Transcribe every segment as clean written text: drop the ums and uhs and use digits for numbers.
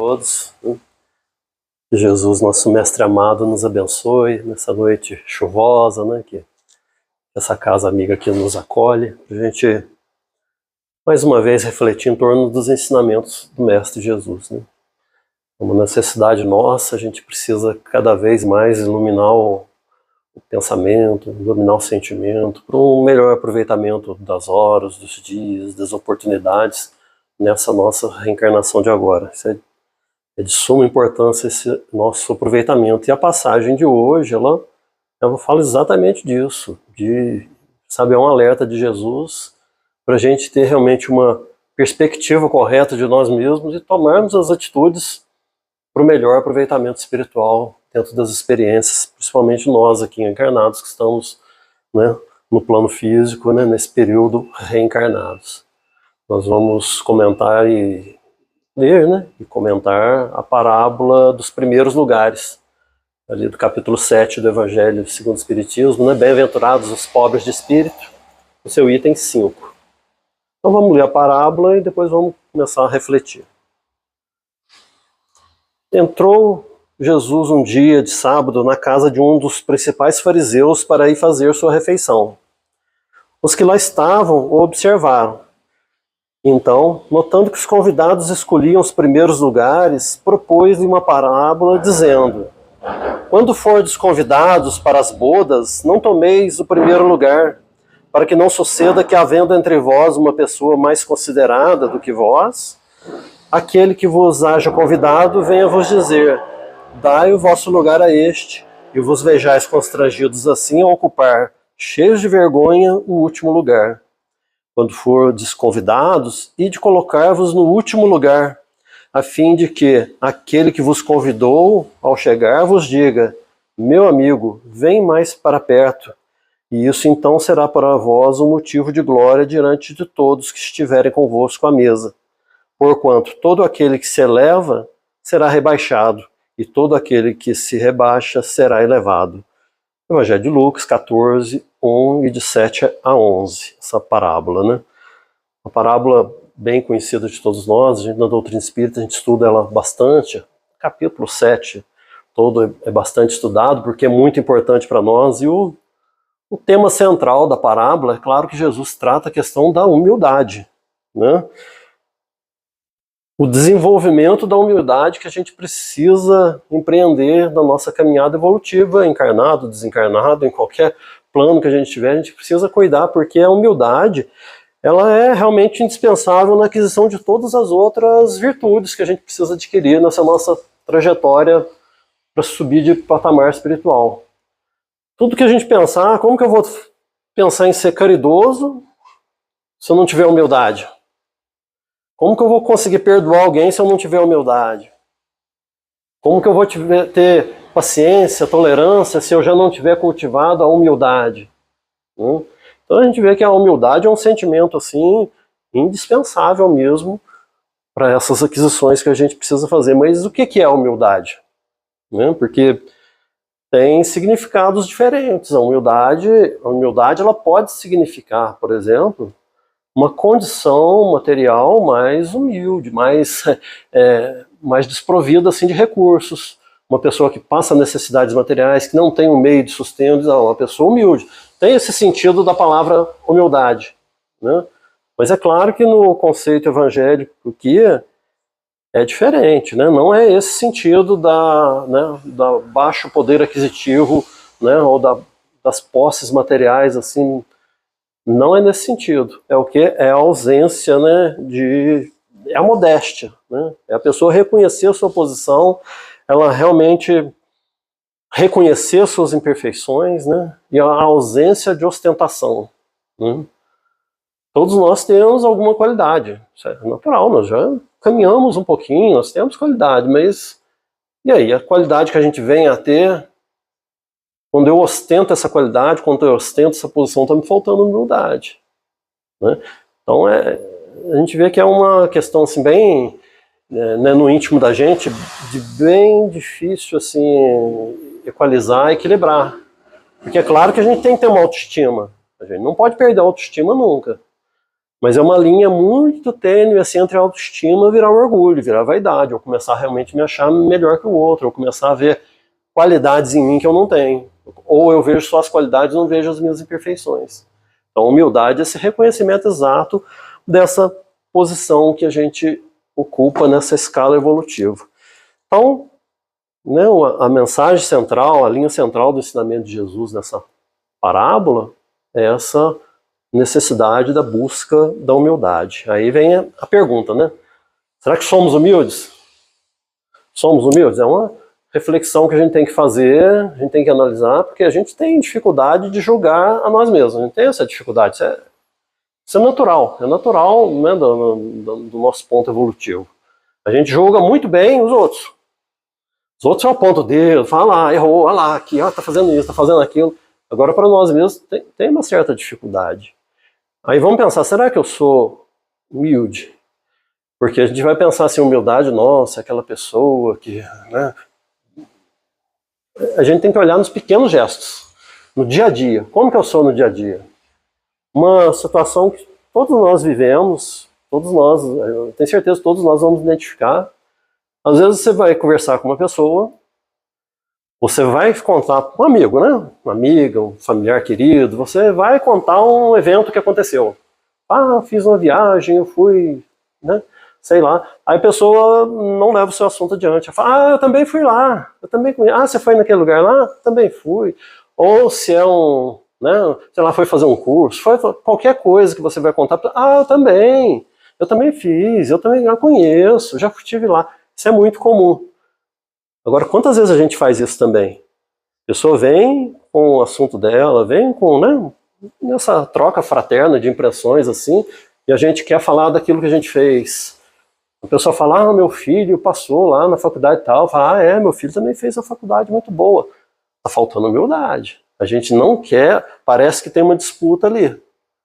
Todos. Que Jesus, nosso mestre amado, nos abençoe nessa noite chuvosa, né? Que essa casa amiga aqui nos acolhe, a gente mais uma vez refletir em torno dos ensinamentos do mestre Jesus, né? É uma necessidade nossa, a gente precisa cada vez mais iluminar o pensamento, iluminar o sentimento, para um melhor aproveitamento das horas, dos dias, das oportunidades nessa nossa reencarnação de agora. Isso é de suma importância esse nosso aproveitamento. E a passagem de hoje, ela fala exatamente disso, é um alerta de Jesus para a gente ter realmente uma perspectiva correta de nós mesmos e tomarmos as atitudes para o melhor aproveitamento espiritual dentro das experiências, principalmente nós aqui encarnados que estamos, né, no plano físico, né, nesse período reencarnados. Nós vamos comentar e ler, né, e comentar a parábola dos primeiros lugares, ali do capítulo 7 do Evangelho segundo o Espiritismo, né, bem-aventurados os pobres de espírito, no seu item 5. Então vamos ler a parábola e depois vamos começar a refletir. Entrou Jesus um dia de sábado na casa de um dos principais fariseus para ir fazer sua refeição. Os que lá estavam o observaram. Então, notando que os convidados escolhiam os primeiros lugares, propôs-lhe uma parábola dizendo: quando fordes convidados para as bodas, não tomeis o primeiro lugar, para que não suceda que, havendo entre vós uma pessoa mais considerada do que vós, aquele que vos haja convidado venha vos dizer: dai o vosso lugar a este, e vos vejais constrangidos assim a ocupar, cheios de vergonha, o último lugar. Quando fordes convidados, ide colocar-vos no último lugar, a fim de que aquele que vos convidou, ao chegar, vos diga: meu amigo, vem mais para perto. E isso então será para vós um motivo de glória diante de todos que estiverem convosco à mesa. Porquanto todo aquele que se eleva será rebaixado, e todo aquele que se rebaixa será elevado. Evangelho de Lucas 14, 1 e de 7 a 11, essa parábola, né? Uma parábola bem conhecida de todos nós, a gente na doutrina espírita, a gente estuda ela bastante. Capítulo 7 todo é bastante estudado, porque é muito importante para nós, e o tema central da parábola, é claro que Jesus trata a questão da humildade, né? O desenvolvimento da humildade que a gente precisa empreender na nossa caminhada evolutiva, encarnado, desencarnado, em qualquer plano que a gente tiver, a gente precisa cuidar, porque a humildade, ela é realmente indispensável na aquisição de todas as outras virtudes que a gente precisa adquirir nessa nossa trajetória para subir de patamar espiritual. Tudo que a gente pensar, como que eu vou pensar em ser caridoso se eu não tiver humildade? Como que eu vou conseguir perdoar alguém se eu não tiver humildade? Como que eu vou ter paciência, tolerância, se eu já não tiver cultivado a humildade? Então a gente vê que a humildade é um sentimento assim indispensável mesmo para essas aquisições que a gente precisa fazer. Mas o que é a humildade? Porque tem significados diferentes. A humildade ela pode significar, por exemplo, uma condição material mais humilde, mais desprovida assim, de recursos. Uma pessoa que passa necessidades materiais, que não tem um meio de sustento, não, uma pessoa humilde. Tem esse sentido da palavra humildade, né? Mas é claro que no conceito evangélico que é diferente, né? Não é esse sentido da baixo poder aquisitivo, né? Ou das posses materiais, assim. Não é nesse sentido. É o que? É a ausência, né, é a modéstia, né? É a pessoa reconhecer a sua posição, ela realmente reconhecer suas imperfeições, né? E a ausência de ostentação, né? Todos nós temos alguma qualidade, isso é natural, nós já caminhamos um pouquinho, nós temos qualidade, mas e aí? A qualidade que a gente vem a ter, quando eu ostento essa qualidade, quando eu ostento essa posição, está me faltando humildade, né? Então a gente vê que é uma questão assim, bem, né, no íntimo da gente, de bem difícil assim, equalizar, equilibrar. Porque é claro que a gente tem que ter uma autoestima. A gente não pode perder a autoestima nunca. Mas é uma linha muito tênue assim, entre a autoestima e virar orgulho, virar vaidade, eu começar a realmente me achar melhor que o outro, eu começar a ver qualidades em mim que eu não tenho. Ou eu vejo só as qualidades e não vejo as minhas imperfeições. Então, humildade é esse reconhecimento exato dessa posição que a gente ocupa nessa escala evolutiva. Então, né, a mensagem central, a linha central do ensinamento de Jesus nessa parábola é essa necessidade da busca da humildade. Aí vem a pergunta, né? Será que somos humildes? Somos humildes? É uma reflexão que a gente tem que fazer, a gente tem que analisar, porque a gente tem dificuldade de julgar a nós mesmos. A gente tem essa dificuldade. Isso é natural né, do nosso ponto evolutivo. A gente julga muito bem os outros. Os outros só apontam o dedo, falam lá, errou, olha lá, aqui, ó, tá fazendo isso, tá fazendo aquilo. Agora, para nós mesmos, tem uma certa dificuldade. Aí vamos pensar, será que eu sou humilde? Porque a gente vai pensar assim, humildade, nossa, aquela pessoa que... Né? A gente tem que olhar nos pequenos gestos, no dia a dia. Como que eu sou no dia a dia? Uma situação que todos nós vivemos, todos nós, eu tenho certeza que todos nós vamos identificar. Às vezes você vai conversar com uma pessoa, você vai contar para um amigo, né? Uma amiga, um familiar querido, você vai contar um evento que aconteceu. Ah, fiz uma viagem, eu fui, né? Sei lá. Aí a pessoa não leva o seu assunto adiante. Ela fala, ah, eu também fui lá. Eu também fui. Ah, você foi naquele lugar lá? Também fui. Ou se é né? Sei lá, foi fazer um curso, foi qualquer coisa que você vai contar. Ah, eu também fiz, eu também já conheço, já estive lá. Isso é muito comum. Agora, quantas vezes a gente faz isso também? A pessoa vem com o assunto dela, vem com, né, nessa troca fraterna de impressões assim, e a gente quer falar daquilo que a gente fez. A pessoa fala, ah, meu filho passou lá na faculdade e tal. Fala, ah, meu filho também fez a faculdade muito boa. Tá faltando humildade. A gente não quer, parece que tem uma disputa ali.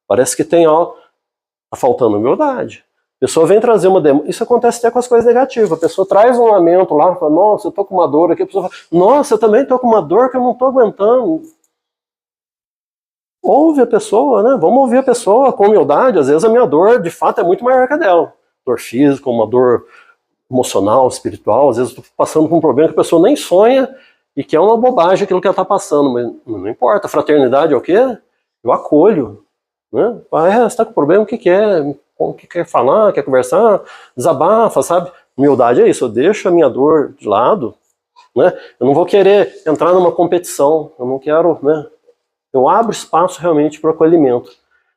Parece que tem, ó, tá faltando humildade. A pessoa vem trazer uma demanda. Isso acontece até com as coisas negativas. A pessoa traz um lamento lá, fala, nossa, eu tô com uma dor aqui. A pessoa fala, nossa, eu também tô com uma dor que eu não tô aguentando. Ouve a pessoa, né? Vamos ouvir a pessoa com humildade. Às vezes a minha dor, de fato, é muito maior que a dela. Dor física, uma dor emocional, espiritual. Às vezes eu tô passando por um problema que a pessoa nem sonha e que é uma bobagem aquilo que ela está passando. Mas não importa. Fraternidade é o quê? Eu acolho. Né? Ah, você está com problema, o que é? O que quer falar, quer conversar? Desabafa, sabe? Humildade é isso. Eu deixo a minha dor de lado. Né? Eu não vou querer entrar numa competição. Eu não quero... Né? Eu abro espaço realmente para o acolhimento.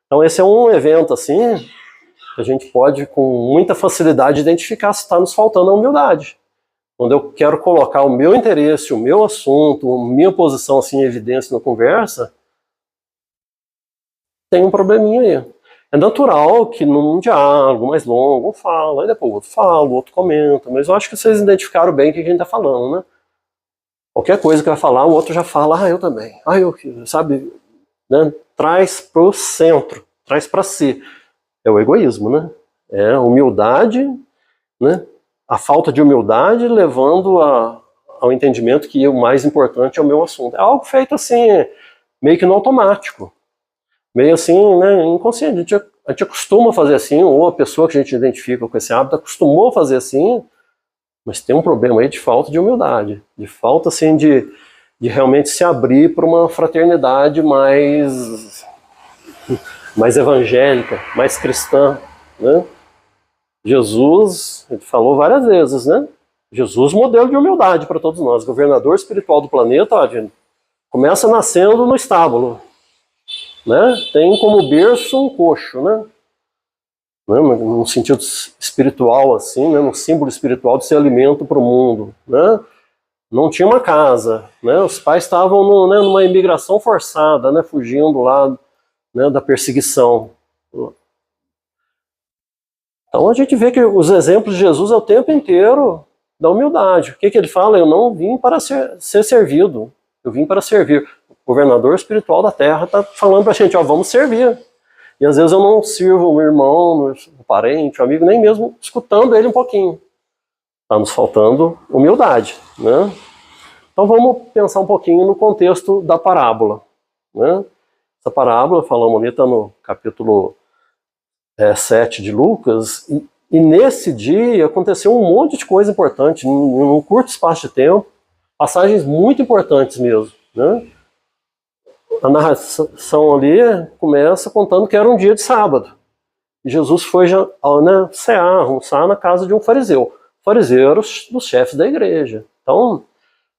Então esse é um evento assim, que a gente pode com muita facilidade identificar se está nos faltando a humildade. Quando eu quero colocar o meu interesse, o meu assunto, a minha posição assim, em evidência na conversa, tem um probleminha aí. É natural que num diálogo mais longo, um fala, aí depois o outro fala, o outro comenta, mas eu acho que vocês identificaram bem o que a gente está falando, né? Qualquer coisa que vai falar, o outro já fala, ah, eu também. Ah, eu, sabe, né? Traz para o centro, traz para si. É o egoísmo, né? É a humildade, né? A falta de humildade levando ao entendimento que o mais importante é o meu assunto. É algo feito assim, meio que no automático. Meio assim, né, inconsciente. A gente acostuma fazer assim, ou a pessoa que a gente identifica com esse hábito acostumou a fazer assim, mas tem um problema aí de falta de humildade, de falta assim de realmente se abrir para uma fraternidade mais evangélica, mais cristã, né? Jesus, ele falou várias vezes, né? Jesus, modelo de humildade para todos nós, governador espiritual do planeta, ó, começa nascendo no estábulo, né? Tem como berço um coxo, né? Num sentido espiritual, assim, né? Num símbolo espiritual de ser alimento para o mundo, né? Não tinha uma casa, né? Os pais estavam né, numa imigração forçada, né? Fugindo lá, né, da perseguição. Então a gente vê que os exemplos de Jesus é o tempo inteiro da humildade. O que ele fala? Eu não vim para ser servido, eu vim para servir. O governador espiritual da terra está falando para a gente, ó, vamos servir. E às vezes eu não sirvo o meu irmão, o parente, o amigo, nem mesmo escutando ele um pouquinho. Está nos faltando humildade, né? Então vamos pensar um pouquinho no contexto da parábola, né? Essa parábola, falamos ali, está no capítulo 7 de Lucas, e nesse dia aconteceu um monte de coisa importante, num curto espaço de tempo, passagens muito importantes mesmo, né? A narração ali começa contando que era um dia de sábado. E Jesus foi cear, almoçar na casa de um fariseu. O fariseu era dos chefes da igreja. Então,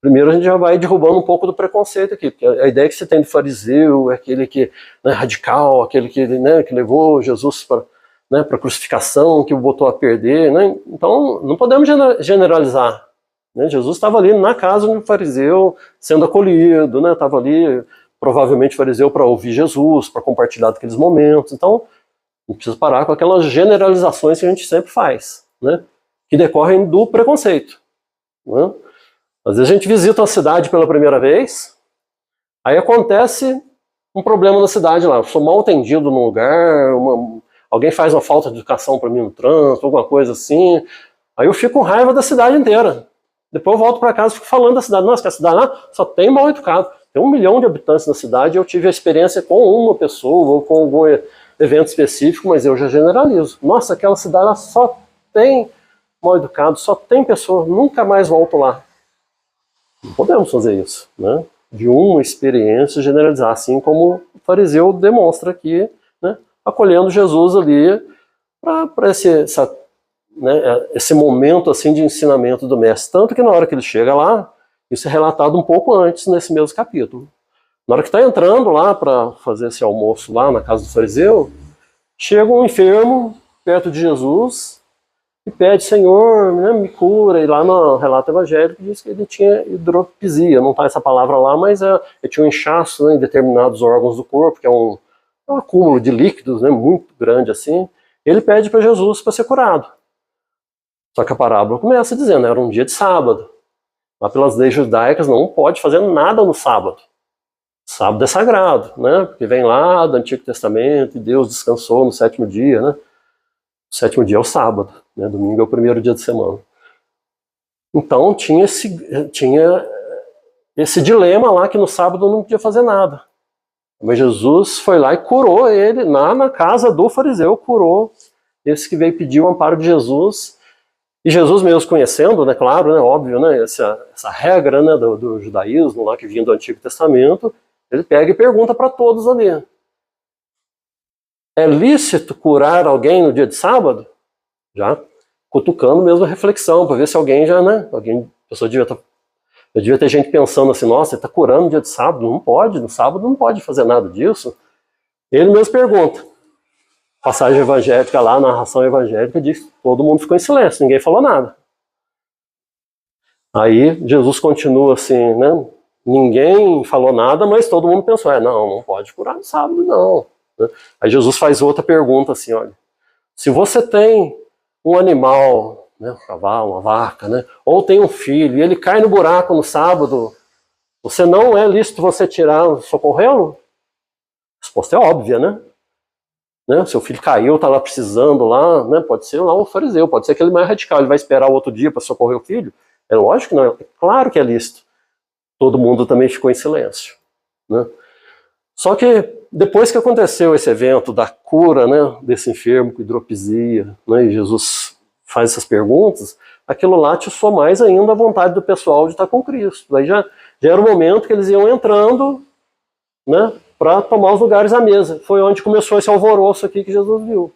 primeiro a gente já vai derrubando um pouco do preconceito aqui, porque a ideia que você tem do fariseu é aquele que radical, aquele que levou Jesus para a crucificação, que o botou a perder. Né? Então, não podemos generalizar. Né? Jesus estava ali na casa de um fariseu, sendo acolhido, estava ali, provavelmente fariseu para ouvir Jesus, para compartilhar daqueles momentos. Então, não precisa parar com aquelas generalizações que a gente sempre faz, né? Que decorrem do preconceito. Né? Às vezes a gente visita uma cidade pela primeira vez, aí acontece um problema na cidade lá, eu sou mal atendido num lugar, alguém faz uma falta de educação para mim no trânsito, alguma coisa assim, aí eu fico com raiva da cidade inteira. Depois eu volto para casa e fico falando da cidade. Nossa, que a cidade lá só tem mal educado. Tem 1 milhão de habitantes na cidade, eu tive a experiência com uma pessoa ou com algum evento específico, mas eu já generalizo. Nossa, aquela cidade lá só tem mal educado, só tem pessoa, nunca mais volto lá. Não podemos fazer isso, né? De uma experiência generalizar, assim como o fariseu demonstra aqui, né? Acolhendo Jesus ali para esse momento assim de ensinamento do mestre. Tanto que na hora que ele chega lá, isso é relatado um pouco antes nesse mesmo capítulo. Na hora que está entrando lá para fazer esse almoço lá na casa do fariseu, chega um enfermo perto de Jesus e pede, Senhor, me cura. E lá no relato evangélico diz que ele tinha hidropisia, não está essa palavra lá, mas ele tinha um inchaço em determinados órgãos do corpo, que é um acúmulo de líquidos muito grande assim. Ele pede para Jesus para ser curado. Só que a parábola começa dizendo, era um dia de sábado. Lá pelas leis judaicas não pode fazer nada no sábado. Sábado é sagrado, né? Porque vem lá do Antigo Testamento e Deus descansou no 7º dia, né? O 7º dia é o sábado, né? Domingo é o 1º dia de semana. Então tinha esse dilema lá que no sábado não podia fazer nada. Mas Jesus foi lá e curou ele, lá na casa do fariseu, curou esse que veio pedir o amparo de Jesus. E Jesus mesmo conhecendo, né, claro, né, óbvio, né, essa regra, né, do judaísmo lá que vinha do Antigo Testamento, ele pega e pergunta para todos ali: é lícito curar alguém no dia de sábado? Já cutucando mesmo a reflexão, para ver se alguém já, né, devia ter gente pensando assim, nossa, ele está curando no dia de sábado? Não pode, no sábado não pode fazer nada disso. Ele mesmo pergunta. Passagem evangélica lá, a narração evangélica diz que todo mundo ficou em silêncio, ninguém falou nada. Aí Jesus continua assim, né? Ninguém falou nada, mas todo mundo pensou, não pode curar no sábado, não. Aí Jesus faz outra pergunta assim, olha, se você tem um animal, né, um cavalo, uma vaca, né, ou tem um filho, e ele cai no buraco no sábado, você não é lícito você tirar, socorrê-lo? A resposta é óbvia, né? Seu filho caiu, está lá precisando lá, né? Pode ser lá um fariseu, pode ser aquele mais radical, ele vai esperar o outro dia para socorrer o filho? É lógico que não, é claro que é lícito. Todo mundo também ficou em silêncio, né? Só que depois que aconteceu esse evento da cura, né, desse enfermo com hidropisia, né, e Jesus faz essas perguntas, aquilo lá atiçou mais ainda a vontade do pessoal de estar com Cristo. Aí já era o momento que eles iam entrando, né, para tomar os lugares à mesa. Foi onde começou esse alvoroço aqui que Jesus viu.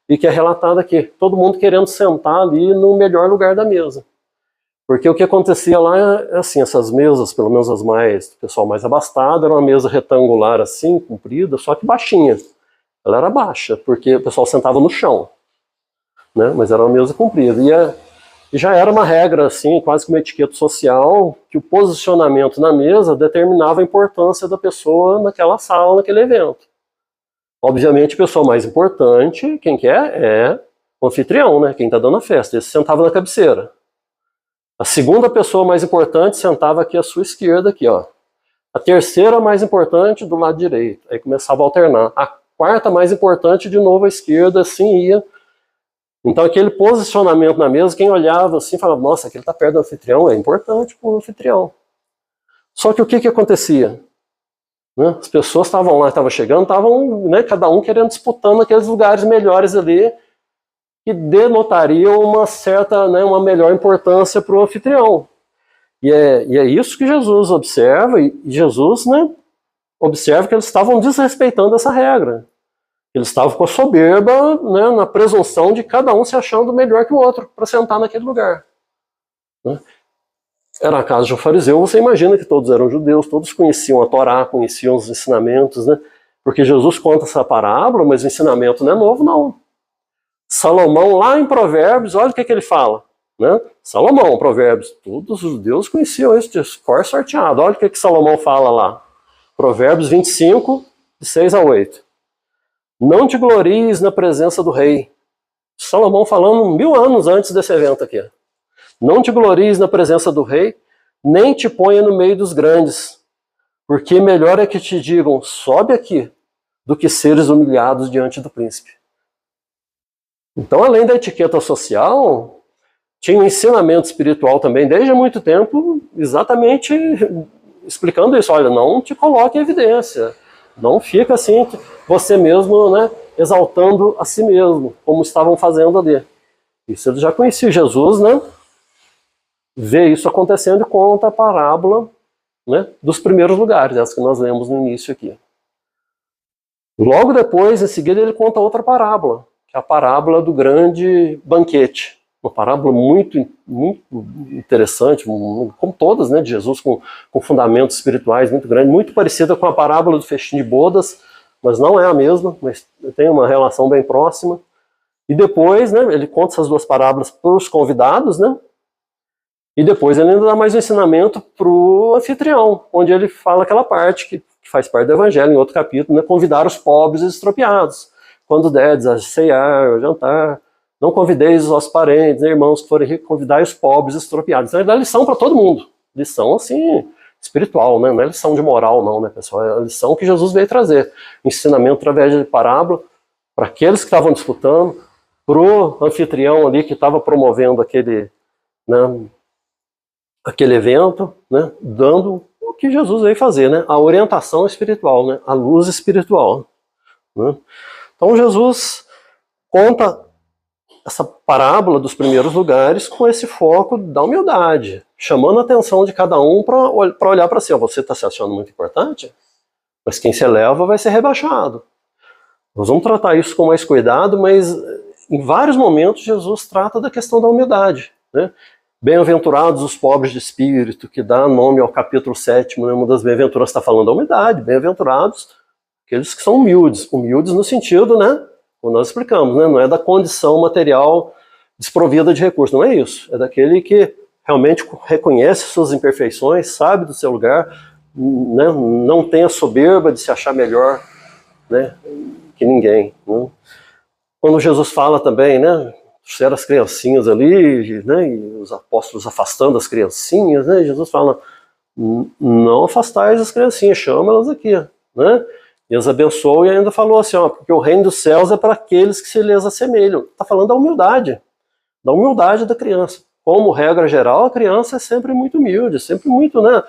E que é relatado aqui. Todo mundo querendo sentar ali no melhor lugar da mesa. Porque o que acontecia lá é assim, essas mesas, pelo menos as mais, o pessoal mais abastado, era uma mesa retangular assim, comprida, só que baixinha. Ela era baixa, porque o pessoal sentava no chão, né? Mas era uma mesa comprida. E já era uma regra, assim, quase que uma etiqueta social, que o posicionamento na mesa determinava a importância da pessoa naquela sala, naquele evento. Obviamente, a pessoa mais importante, quem que é o anfitrião, né? Quem está dando a festa. Esse sentava na cabeceira. A segunda pessoa mais importante sentava aqui à sua esquerda, aqui, ó. A terceira mais importante do lado direito. Aí começava a alternar. A quarta mais importante, de novo à esquerda, assim ia. Então aquele posicionamento na mesa, quem olhava assim falava, nossa, aquele está perto do anfitrião, é importante para o anfitrião. Só que o que acontecia? né? As pessoas estavam lá, estavam chegando, estavam, né, cada um querendo disputando aqueles lugares melhores ali, que denotariam uma certa, né, uma melhor importância para o anfitrião. E é isso que Jesus observa, e Jesus, né, observa que eles estavam desrespeitando essa regra. Eles estavam com a soberba, né, na presunção de cada um se achando melhor que o outro para sentar naquele lugar. Né? Era a casa de um fariseu, você imagina que todos eram judeus, todos conheciam a Torá, conheciam os ensinamentos, né? Porque Jesus conta essa parábola, mas o ensinamento não é novo, não. Salomão, lá em Provérbios, olha o que ele fala. Né? Salomão, Provérbios, todos os judeus conheciam isso de cor sorteado. Olha o que Salomão fala lá. Provérbios 25, de 6 a 8. Não te glories na presença do rei. Salomão falando 1000 anos antes desse evento aqui. Não te glories na presença do rei, nem te ponha no meio dos grandes, porque melhor é que te digam, sobe aqui, do que seres humilhados diante do príncipe. Então, além da etiqueta social, tinha um ensinamento espiritual também, desde há muito tempo, exatamente explicando isso. Olha, não te coloque em evidência, não fica assim, você mesmo, né, exaltando a si mesmo, como estavam fazendo ali. Isso ele já conhecia. Jesus, né, vê isso acontecendo e conta a parábola, né, dos primeiros lugares, essa que nós lemos no início aqui. Logo depois, em seguida, ele conta outra parábola, que é a parábola do grande banquete. Uma parábola muito, muito interessante, como todas, né, de Jesus, com fundamentos espirituais muito grandes, muito parecida com a parábola do festim de bodas, mas não é a mesma, mas tem uma relação bem próxima. E depois, né, ele conta essas duas parábolas para os convidados, né, e depois ele ainda dá mais um ensinamento para o anfitrião, onde ele fala aquela parte que faz parte do evangelho, em outro capítulo, né, convidar os pobres e extropiados. Quando derdes a ceiar, a jantar, não convideis os vossos parentes, né, irmãos que forem ricos, convidai os pobres e extropiados. Então ele dá lição para todo mundo. Lição, assim, espiritual, né? Não é lição de moral, não, né, pessoal? É a lição que Jesus veio trazer. Ensinamento através de parábola para aqueles que estavam disputando, para o anfitrião ali que estava promovendo aquele, né, aquele evento, né, dando o que Jesus veio fazer, né, a orientação espiritual, né, a luz espiritual. Né. Então Jesus conta essa parábola dos primeiros lugares com esse foco da humildade, chamando a atenção de cada um para olhar para si. Você está se achando muito importante, mas quem se eleva vai ser rebaixado. Nós vamos tratar isso com mais cuidado, mas em vários momentos Jesus trata da questão da humildade, né? Bem-aventurados os pobres de espírito, que dá nome ao capítulo 7, né? Uma das bem-aventuranças está falando da humildade. Bem-aventurados aqueles que são humildes. Humildes no sentido, né, como nós explicamos, né, não é da condição material desprovida de recursos, não é isso. É daquele que realmente reconhece suas imperfeições, sabe do seu lugar, né, não tem a soberba de se achar melhor, né, que ninguém. Né. Quando Jesus fala também, né, trouxeram as criancinhas ali, né, e os apóstolos afastando as criancinhas, né, Jesus fala, não afastais as criancinhas, chama elas aqui, né, e as abençoou e ainda falou assim, ó, porque o reino dos céus é para aqueles que se lhes assemelham. Está falando da humildade da criança. Como regra geral, a criança é sempre muito humilde, sempre muito, né,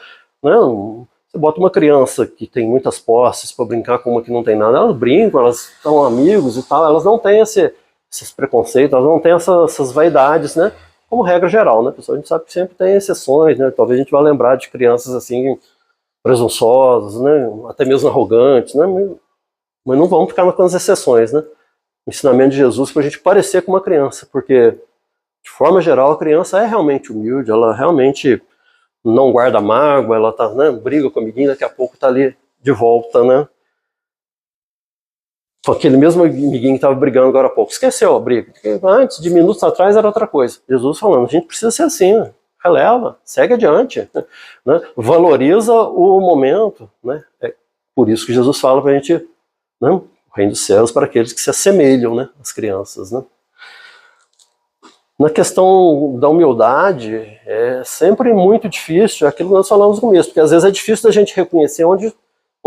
você bota uma criança que tem muitas posses para brincar com uma que não tem nada, elas brincam, elas são amigos e tal, elas não têm esses preconceitos, elas não têm essas vaidades, né, como regra geral, né, pessoal, a gente sabe que sempre tem exceções, né, talvez a gente vá lembrar de crianças assim, presunçosos, né, até mesmo arrogantes, né, mas não vamos ficar nas exceções, né. O ensinamento de Jesus para a gente parecer com uma criança, porque de forma geral a criança é realmente humilde, ela realmente não guarda mágoa, ela tá, né, briga com o amiguinho, daqui a pouco tá ali de volta, né, com aquele mesmo amiguinho que estava brigando agora há pouco, esqueceu a briga, porque antes, de minutos atrás era outra coisa. Jesus falando, a gente precisa ser assim, né? Releva, segue adiante, né? Valoriza o momento, né? É por isso que Jesus fala para a gente, né, o reino dos céus para aqueles que se assemelham, né, às crianças, né? Na questão da humildade, é sempre muito difícil, é aquilo que nós falamos no começo, porque às vezes é difícil da gente reconhecer onde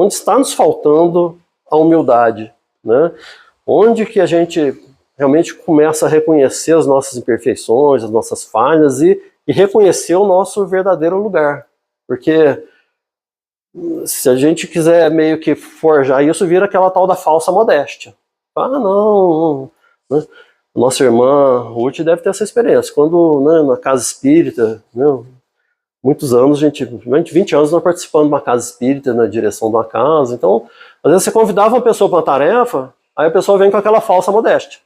está nos faltando a humildade, né? Onde que a gente realmente começa a reconhecer as nossas imperfeições, as nossas falhas e reconhecer o nosso verdadeiro lugar. Porque Se a gente quiser meio que forjar isso, vira aquela tal da falsa modéstia. Ah, não, né? Nossa irmã Ruth deve ter essa experiência. Quando, né, na casa espírita, né, muitos anos, 20 anos nós participando de uma casa espírita, na direção de uma casa. Então, às vezes você convidava uma pessoa para uma tarefa, aí a pessoa vem com aquela falsa modéstia.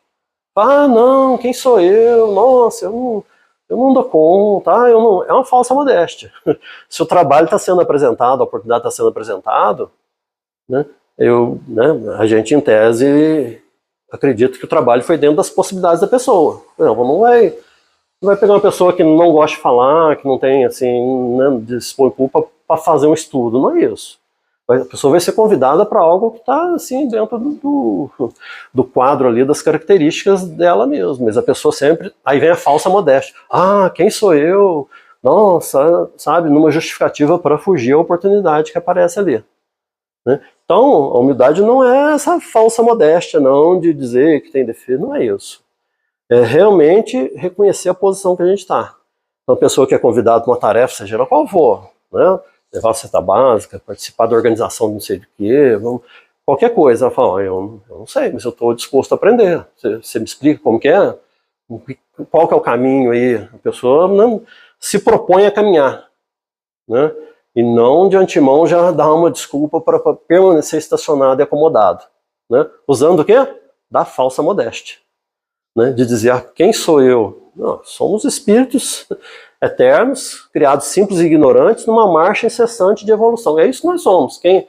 Ah, não, quem sou eu? Nossa, eu não dou conta, é uma falsa modéstia. Se o trabalho está sendo apresentado, a oportunidade está sendo apresentado, né, a gente, em tese, acredita que o trabalho foi dentro das possibilidades da pessoa. Não vai pegar uma pessoa que não gosta de falar, que não tem, assim, né, dispõe culpa para fazer um estudo, não é isso. A pessoa vai ser convidada para algo que está, assim, dentro do quadro ali, das características dela mesma. Mas a pessoa sempre... Aí vem a falsa modéstia. Ah, quem sou eu? Nossa, sabe? Numa justificativa para fugir à oportunidade que aparece ali. Né? Então, a humildade não é essa falsa modéstia, não, de dizer que tem defeito, não é isso. É realmente reconhecer a posição que a gente está. Uma pessoa que é convidada para uma tarefa, seja ela qual for, né? Levar a cesta básica, participar da organização de não sei do que, qualquer coisa, ela fala, eu não sei, mas eu estou disposto a aprender. Você me explica como que é? Qual que é o caminho aí? A pessoa não se propõe a caminhar, né? E não de antemão já dá uma desculpa para permanecer estacionado e acomodado, né? Usando o quê? Da falsa modéstia, né? De dizer, quem sou eu? Não, somos espíritos eternos, criados simples e ignorantes, numa marcha incessante de evolução. É isso que nós somos. Quem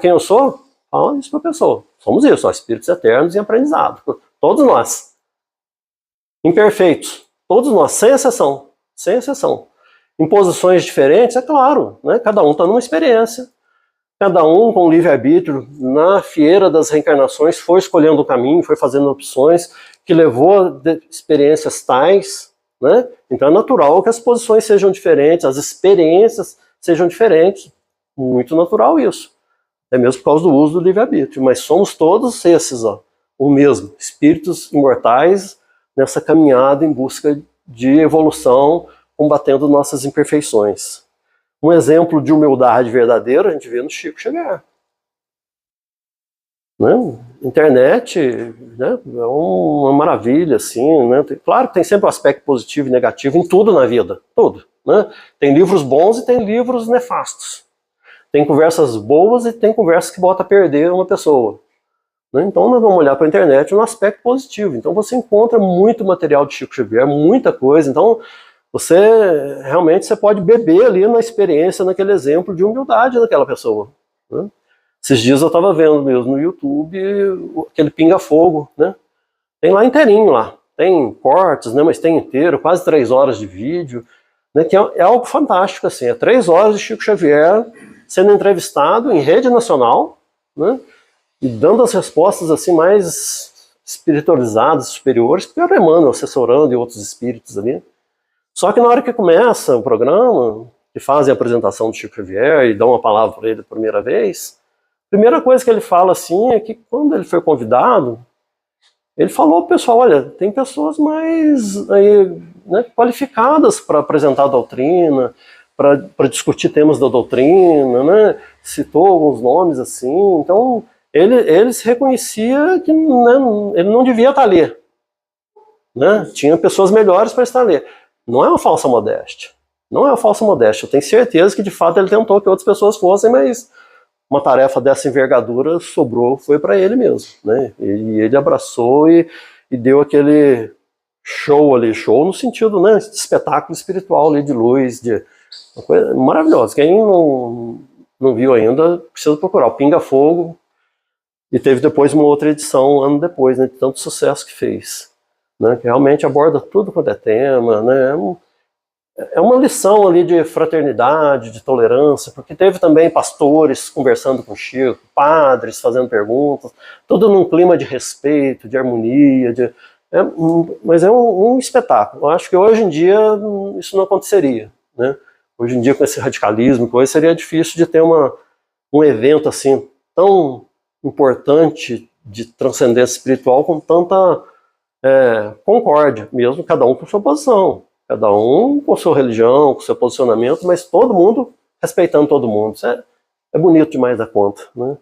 eu sou? Fala isso para a pessoa. Somos isso, nós espíritos eternos em aprendizado. Todos nós. Imperfeitos. Todos nós, sem exceção. Sem exceção. Em posições diferentes, é claro, né? Cada um está numa experiência. Cada um com livre-arbítrio, na fieira das reencarnações, foi escolhendo o caminho, foi fazendo opções que levou a experiências tais, né? Então é natural que as posições sejam diferentes, as experiências sejam diferentes. Muito natural isso. É mesmo por causa do uso do livre-arbítrio. Mas somos todos esses, o mesmo. Espíritos imortais nessa caminhada em busca de evolução, combatendo nossas imperfeições. Um exemplo de humildade verdadeira a gente vê no Chico Xavier. Né? Internet, né, é uma maravilha, assim, né? Claro que tem sempre um aspecto positivo e negativo em tudo na vida, tudo. Né? Tem livros bons e tem livros nefastos. Tem conversas boas e tem conversas que botam a perder uma pessoa. Né? Então nós vamos olhar para a internet no aspecto positivo. Então você encontra muito material de Chico Xavier, muita coisa. Então você pode beber ali na experiência, naquele exemplo de humildade daquela pessoa. Né? Esses dias eu estava vendo mesmo no YouTube aquele pinga-fogo, né? Tem lá inteirinho lá. Tem cortes, né? Mas tem inteiro, quase 3 horas de vídeo, né? Que é algo fantástico, assim. É 3 horas de Chico Xavier sendo entrevistado em rede nacional, né? E dando as respostas assim mais espiritualizadas, superiores, porque era Emmanuel assessorando e outros espíritos ali. Só que na hora que começa o programa, que fazem a apresentação do Chico Xavier e dão uma palavra para ele a primeira vez, a primeira coisa que ele fala assim é que quando ele foi convidado, ele falou ao pessoal, olha, tem pessoas mais aí, né, qualificadas para apresentar a doutrina, para discutir temas da doutrina, né? Citou alguns nomes assim, então ele se reconhecia que, né, ele não devia estar ali. Né? Tinha pessoas melhores para estar ali. Não é uma falsa modéstia. Não é uma falsa modéstia. Eu tenho certeza que de fato ele tentou que outras pessoas fossem, mas uma tarefa dessa envergadura foi para ele mesmo. Né? E ele abraçou e deu aquele show ali, show no sentido, né, de espetáculo espiritual ali, de luz, de uma coisa maravilhosa. Quem não viu ainda, precisa procurar. O Pinga Fogo, e teve depois uma outra edição, ano depois, né, de tanto sucesso que fez. Né, que realmente aborda tudo quanto é tema, né, é uma lição ali de fraternidade, de tolerância, porque teve também pastores conversando com o Chico, padres fazendo perguntas, tudo num clima de respeito, de harmonia, mas é um espetáculo. Eu acho que hoje em dia isso não aconteceria, né? Hoje em dia, com esse radicalismo, seria difícil de ter um evento assim tão importante de transcendência espiritual com tanta concórdia, mesmo cada um com sua posição, cada um com sua religião, com seu posicionamento, mas todo mundo respeitando todo mundo. Isso é É bonito demais da conta, né?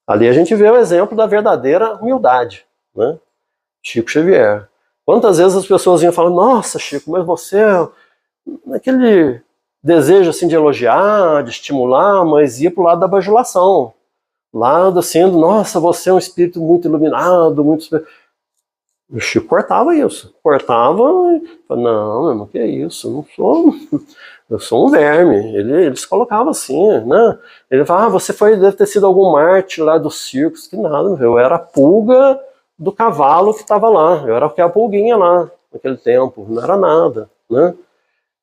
Ali a gente vê o exemplo da verdadeira humildade, né? Chico Xavier. Quantas vezes as pessoas iam falar, nossa, Chico, mas você é aquele desejo assim de elogiar, de estimular, mas ia para o lado da bajulação. Lado assim, nossa, você é um espírito muito iluminado, muito... O Chico cortava isso. Cortava e falava, não, meu irmão, que é isso? Eu não sou... Eu sou um verme. Ele se colocava assim, né? Ele falava, você deve ter sido algum Marte lá dos circos. Que nada, meu. Eu era a pulga do cavalo que estava lá. Eu era a pulguinha lá, naquele tempo. Não era nada, né?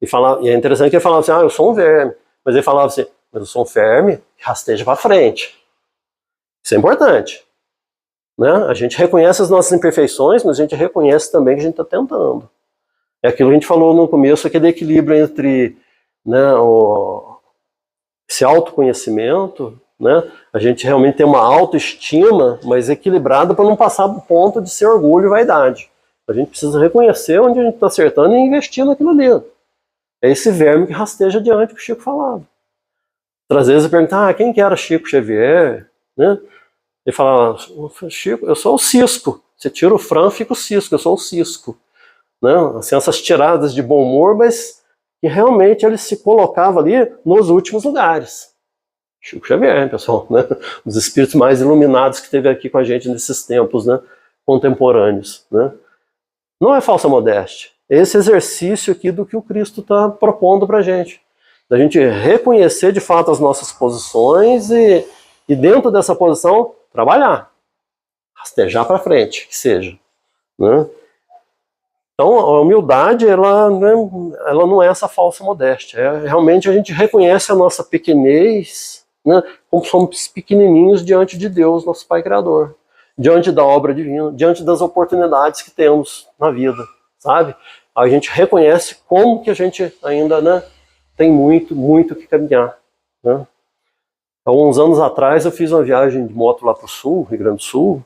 E é interessante que ele falava assim, eu sou um verme. Mas ele falava assim, mas eu sou um verme que rasteja para frente. Isso é importante. Né? A gente reconhece as nossas imperfeições, mas a gente reconhece também que a gente está tentando. É aquilo que a gente falou no começo, aquele equilíbrio entre, né, esse autoconhecimento, né, a gente realmente tem uma autoestima, mas equilibrada para não passar do ponto de ser orgulho e vaidade. A gente precisa reconhecer onde a gente está acertando e investir naquilo ali. É esse verme que rasteja adiante que o Chico falava. Outras vezes eu perguntava, quem que era Chico Xavier? Né? Ele falava, Chico, eu sou o cisco. Você tira o Fran, fica o cisco, eu sou o cisco. Né? Assim, essas tiradas de bom humor, mas que realmente ele se colocava ali nos últimos lugares. Chico Xavier, pessoal, né? Um dos espíritos mais iluminados que teve aqui com a gente nesses tempos, né, contemporâneos. Né? Não é falsa modéstia. É esse exercício aqui do que o Cristo está propondo para a gente. Da gente reconhecer de fato as nossas posições e dentro dessa posição trabalhar. Rastejar para frente, que seja. Né? Então, a humildade, ela não é essa falsa modéstia. É realmente a gente reconhece a nossa pequenez, né, como somos pequenininhos diante de Deus, nosso Pai Criador. Diante da obra divina, diante das oportunidades que temos na vida, sabe? A gente reconhece como que a gente ainda, né, tem muito, muito que caminhar. Né? Há uns anos atrás eu fiz uma viagem de moto lá para o sul, Rio Grande do Sul.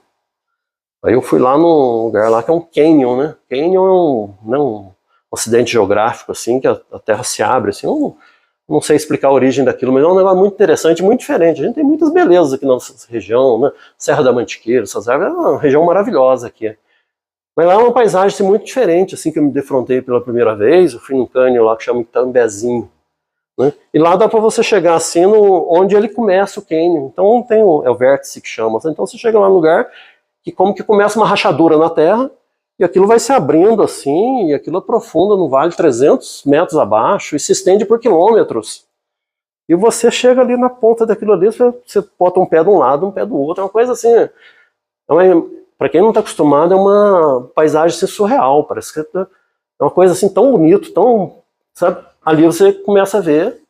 Aí eu fui lá num lugar lá que é um canyon, né? Canyon é um acidente geográfico, assim, que a terra se abre, assim. Eu não sei explicar a origem daquilo, mas é um negócio muito interessante, muito diferente. A gente tem muitas belezas aqui na nossa região, né? Serra da Mantiqueira, essas árvores, é uma região maravilhosa aqui. Mas lá é uma paisagem assim, muito diferente, assim, que eu me defrontei pela primeira vez. Eu fui num canyon lá que chama Itambezinho. Né? E lá dá para você chegar assim onde ele começa o canyon. Então tem é o vértice que chama. Então você chega lá no lugar que como que começa uma rachadura na terra e aquilo vai se abrindo assim e aquilo aprofunda no vale 300 metros abaixo e se estende por quilômetros. E você chega ali na ponta daquilo ali, você bota um pé de um lado, um pé do outro, é uma coisa assim. Para quem não está acostumado, é uma paisagem assim, surreal. Parece que é uma coisa assim tão bonita, tão, sabe? Ali você começa a ver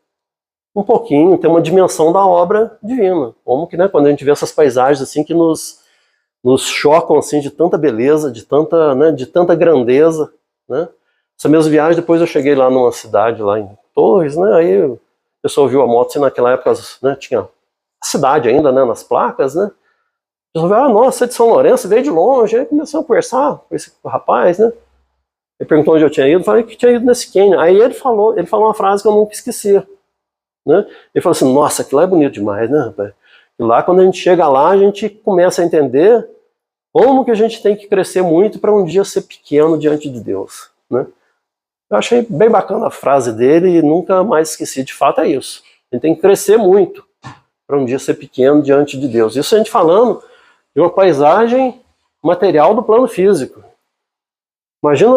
um pouquinho, tem uma dimensão da obra divina. Como que, né, quando a gente vê essas paisagens assim que nos chocam assim de tanta beleza, de tanta grandeza, né? Essa mesma viagem, depois eu cheguei lá numa cidade lá em Torres, né? Aí o pessoal viu a moto, assim, naquela época, né, tinha a cidade ainda, né, nas placas, né? O pessoal viu, nossa, você é de São Lourenço, veio de longe. Aí começou a conversar com esse rapaz, né? Ele perguntou onde eu tinha ido, eu falei que tinha ido nesse canyon. Aí ele falou uma frase que eu nunca esqueci, né? Ele falou assim, nossa, aquilo lá é bonito demais, né, rapaz? E lá, quando a gente chega lá, a gente começa a entender como que a gente tem que crescer muito para um dia ser pequeno diante de Deus, né? Eu achei bem bacana a frase dele e nunca mais esqueci. De fato é isso. A gente tem que crescer muito para um dia ser pequeno diante de Deus. Isso a gente falando de uma paisagem material do plano físico. Imagina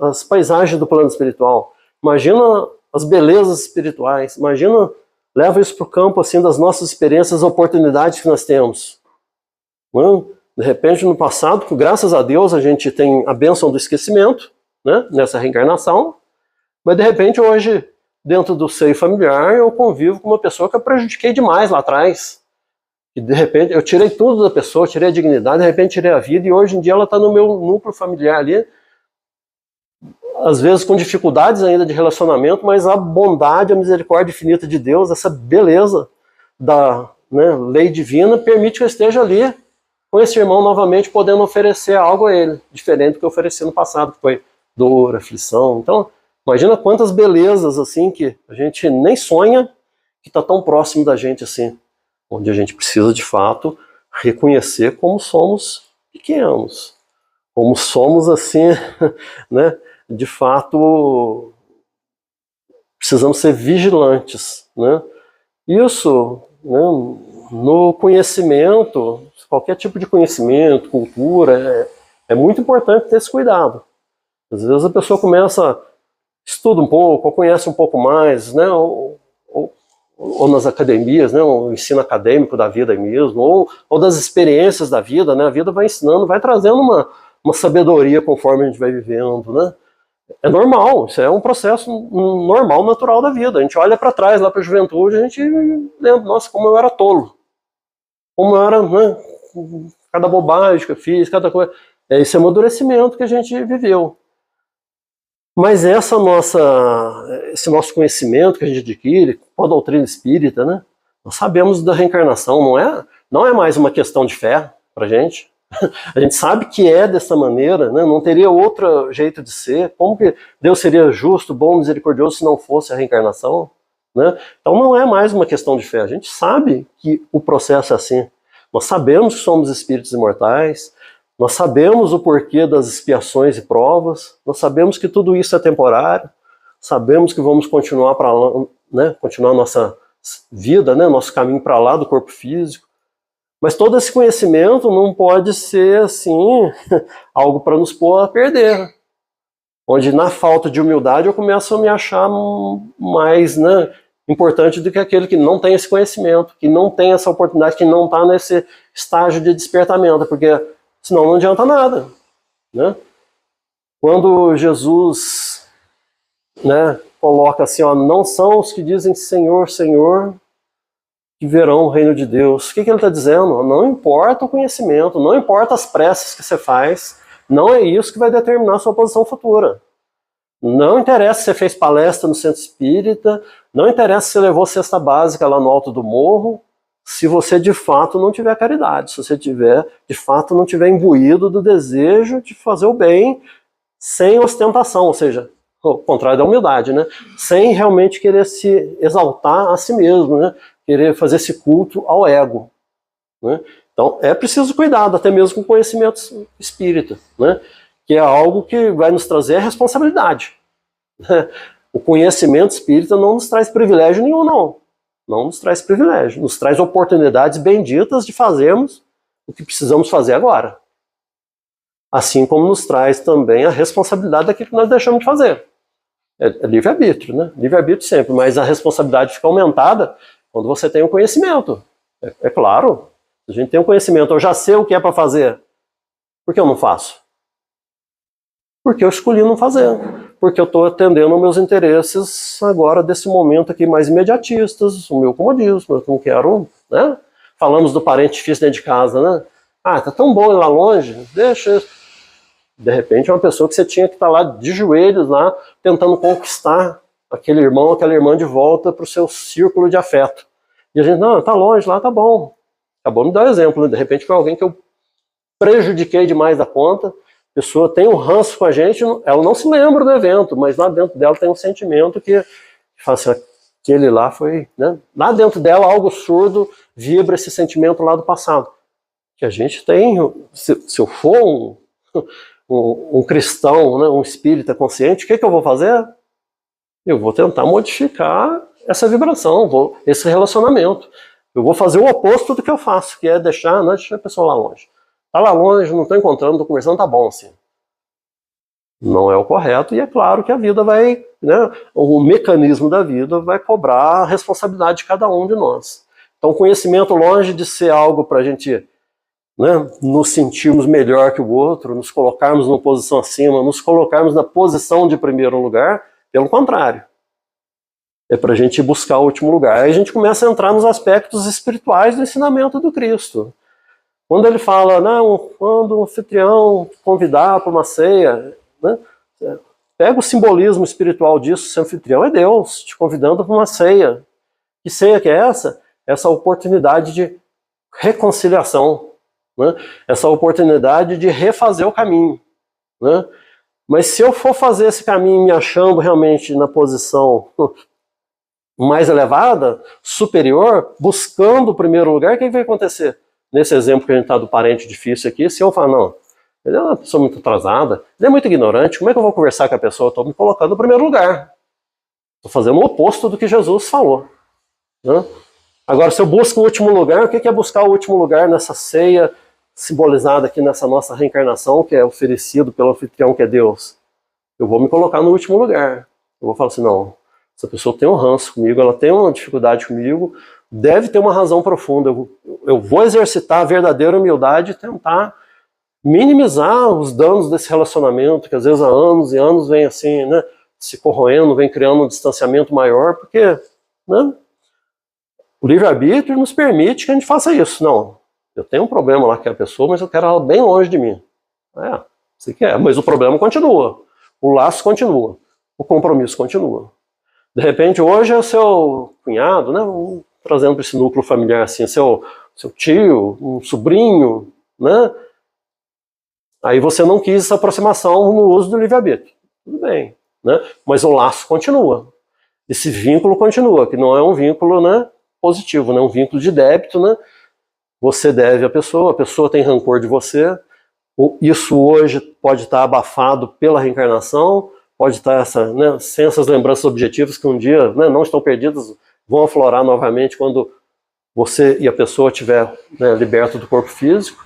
as paisagens do plano espiritual. Imagina as belezas espirituais. Imagina, leva isso para o campo assim, das nossas experiências, oportunidades que nós temos. Não? De repente, no passado, graças a Deus, a gente tem a bênção do esquecimento, né, nessa reencarnação, mas de repente hoje, dentro do seio familiar, eu convivo com uma pessoa que eu prejudiquei demais lá atrás. E de repente, eu tirei tudo da pessoa, tirei a dignidade, de repente tirei a vida, e hoje em dia ela está no meu núcleo familiar ali, às vezes com dificuldades ainda de relacionamento, mas a bondade, a misericórdia infinita de Deus, essa beleza da, né, lei divina, permite que eu esteja ali com esse irmão novamente podendo oferecer algo a ele, diferente do que eu ofereci no passado, que foi dor, aflição. Então, imagina quantas belezas assim que a gente nem sonha que está tão próximo da gente assim. onde a gente precisa, de fato, reconhecer como somos pequenos, como somos, assim, né, de fato, precisamos ser vigilantes, né? Isso, né, no conhecimento, qualquer tipo de conhecimento, cultura, é muito importante ter esse cuidado. Às vezes a pessoa começa, estuda um pouco, ou conhece um pouco mais, né, ou nas academias, né, o ensino acadêmico da vida mesmo, ou das experiências da vida, né, a vida vai ensinando, vai trazendo uma sabedoria conforme a gente vai vivendo, né. É normal, isso é um processo normal, natural da vida. A gente olha para trás, lá para a juventude, a gente lembra, nossa, como eu era tolo, como eu era, né, cada bobagem que eu fiz, cada coisa. Esse amadurecimento que a gente viveu. Mas esse nosso conhecimento que a gente adquire com a doutrina espírita, né? Nós sabemos da reencarnação, não é mais uma questão de fé para a gente. A gente sabe que é dessa maneira, né? Não teria outro jeito de ser. Como que Deus seria justo, bom, misericordioso se não fosse a reencarnação? Né? Então não é mais uma questão de fé. A gente sabe que o processo é assim. Nós sabemos que somos espíritos imortais, nós sabemos o porquê das expiações e provas, nós sabemos que tudo isso é temporário, sabemos que vamos continuar para lá, né, continuar nossa vida, né, nosso caminho para lá do corpo físico. Mas todo esse conhecimento não pode ser assim algo para nos pôr a perder. Onde na falta de humildade eu começo a me achar mais, né, importante do que aquele que não tem esse conhecimento, que não tem essa oportunidade, que não está nesse estágio de despertamento, porque senão não adianta nada, né? Quando Jesus, né, coloca assim, ó, não são os que dizem Senhor, Senhor, que verão o reino de Deus. O que ele está dizendo? Não importa o conhecimento, não importa as preces que você faz, não é isso que vai determinar a sua posição futura. Não interessa se você fez palestra no centro espírita, não interessa se você levou cesta básica lá no alto do morro, se você de fato não tiver caridade, se você de fato não tiver imbuído do desejo de fazer o bem sem ostentação, ou seja, o contrário da humildade, né? Sem realmente querer se exaltar a si mesmo, né? Querer fazer esse culto ao ego, né? Então é preciso cuidado, até mesmo com o conhecimento espírita, né? Que é algo que vai nos trazer a responsabilidade. O conhecimento espírita não nos traz privilégio nenhum, não. Não nos traz privilégio, nos traz oportunidades benditas de fazermos o que precisamos fazer agora. Assim como nos traz também a responsabilidade daquilo que nós deixamos de fazer. É livre-arbítrio, né? Livre-arbítrio sempre, mas a responsabilidade fica aumentada quando você tem o conhecimento. É claro, se a gente tem o conhecimento, eu já sei o que é para fazer, por que eu não faço? Porque eu escolhi não fazer. Porque eu estou atendendo aos meus interesses agora, desse momento aqui, mais imediatistas, o meu comodismo, eu não quero, né? Falamos do parente difícil dentro de casa, né? Ah, tá tão bom ir lá longe, deixa. De repente é uma pessoa que você tinha que estar lá de joelhos, lá, tentando conquistar aquele irmão, aquela irmã de volta para o seu círculo de afeto. E a gente, não, tá longe lá, tá bom. Acabou de me dar um exemplo, né? De repente foi alguém que eu prejudiquei demais da conta, a pessoa tem um ranço com a gente, ela não se lembra do evento, mas lá dentro dela tem um sentimento que fala assim, aquele lá foi, né? Lá dentro dela algo surdo vibra esse sentimento lá do passado. Que a gente tem, se eu for um cristão, né, um espírita consciente, o que eu vou fazer? Eu vou tentar modificar essa vibração, esse relacionamento. Eu vou fazer o oposto do que eu faço, que é deixar a pessoa lá longe. Tá lá longe, não estou encontrando, estou conversando, tá bom assim. Não é o correto, e é claro que a vida vai, né, o mecanismo da vida vai cobrar a responsabilidade de cada um de nós. Então o conhecimento, longe de ser algo para a gente, né, nos sentirmos melhor que o outro, nos colocarmos numa posição acima, nos colocarmos na posição de primeiro lugar, pelo contrário. É para a gente buscar o último lugar. Aí a gente começa a entrar nos aspectos espirituais do ensinamento do Cristo. Quando ele fala, não, quando o anfitrião convidar para uma ceia, né, pega o simbolismo espiritual disso, se o anfitrião é Deus, te convidando para uma ceia. Que ceia que é essa? Essa oportunidade de reconciliação, né? Essa oportunidade de refazer o caminho, né? Mas se eu for fazer esse caminho me achando realmente na posição mais elevada, superior, buscando o primeiro lugar, o que vai acontecer? Nesse exemplo que a gente está do parente difícil aqui, se eu falar, não, ele é uma pessoa muito atrasada, ele é muito ignorante, como é que eu vou conversar com a pessoa? Estou me colocando no primeiro lugar. Estou fazendo o oposto do que Jesus falou. Né? Agora, se eu busco o último lugar, o que é buscar o último lugar nessa ceia simbolizada aqui nessa nossa reencarnação, que é oferecido pelo anfitrião que é Deus? Eu vou me colocar no último lugar. Eu vou falar assim, não, essa pessoa tem um ranço comigo, ela tem uma dificuldade comigo, deve ter uma razão profunda. Eu vou exercitar a verdadeira humildade e tentar minimizar os danos desse relacionamento, que às vezes há anos e anos vem assim, né, se corroendo, vem criando um distanciamento maior, porque, né, o livre-arbítrio nos permite que a gente faça isso. Não, eu tenho um problema lá com a pessoa, mas eu quero ela bem longe de mim. Você quer, mas o problema continua, o laço continua, o compromisso continua. De repente, hoje é o seu cunhado, né, trazendo para esse núcleo familiar assim, seu tio, um sobrinho, né? Aí você não quis essa aproximação no uso do livre-arbítrio. Tudo bem, né? Mas o laço continua. Esse vínculo continua, que não é um vínculo, né, positivo, né? Um vínculo de débito, né? Você deve à pessoa, a pessoa tem rancor de você. Isso hoje pode estar abafado pela reencarnação, pode estar sem essas lembranças objetivas que um dia, né, não estão perdidas, vão aflorar novamente quando você e a pessoa estiver, né, liberto do corpo físico,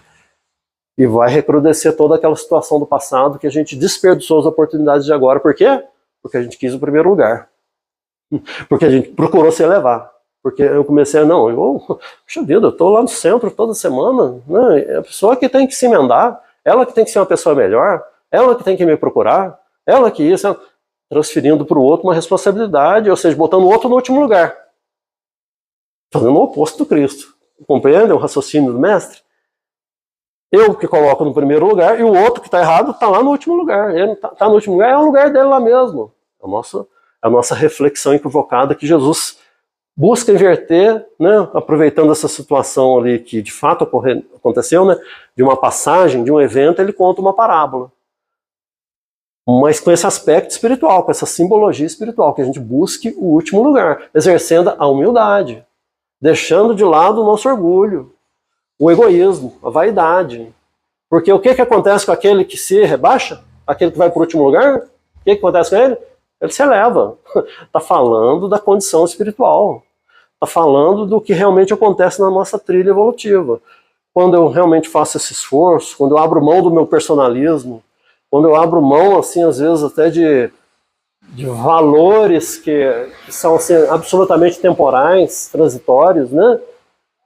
e vai recrudescer toda aquela situação do passado que a gente desperdiçou as oportunidades de agora. Por quê? Porque a gente quis o primeiro lugar. Porque a gente procurou se elevar. Porque eu comecei puxa vida, eu estou lá no centro toda semana, né? É a pessoa que tem que se emendar, ela que tem que ser uma pessoa melhor, ela que tem que me procurar, ela que isso, transferindo para o outro uma responsabilidade, ou seja, botando o outro no último lugar. Fazendo o oposto do Cristo. Compreende o raciocínio do mestre? Eu que coloco no primeiro lugar e o outro que está errado está lá no último lugar. Ele está no último lugar, é o lugar dele lá mesmo. A nossa reflexão equivocada que Jesus busca inverter, né, aproveitando essa situação ali que de fato aconteceu, né, de uma passagem, de um evento, ele conta uma parábola. Mas com esse aspecto espiritual, com essa simbologia espiritual, que a gente busque o último lugar, exercendo a humildade, deixando de lado o nosso orgulho, o egoísmo, a vaidade. Porque o que acontece com aquele que se rebaixa? Aquele que vai para o último lugar? O que acontece com ele? Ele se eleva. Está falando da condição espiritual. Está falando do que realmente acontece na nossa trilha evolutiva. Quando eu realmente faço esse esforço, quando eu abro mão do meu personalismo, quando eu abro mão, assim, às vezes até de valores que são assim, absolutamente temporais, transitórios, né?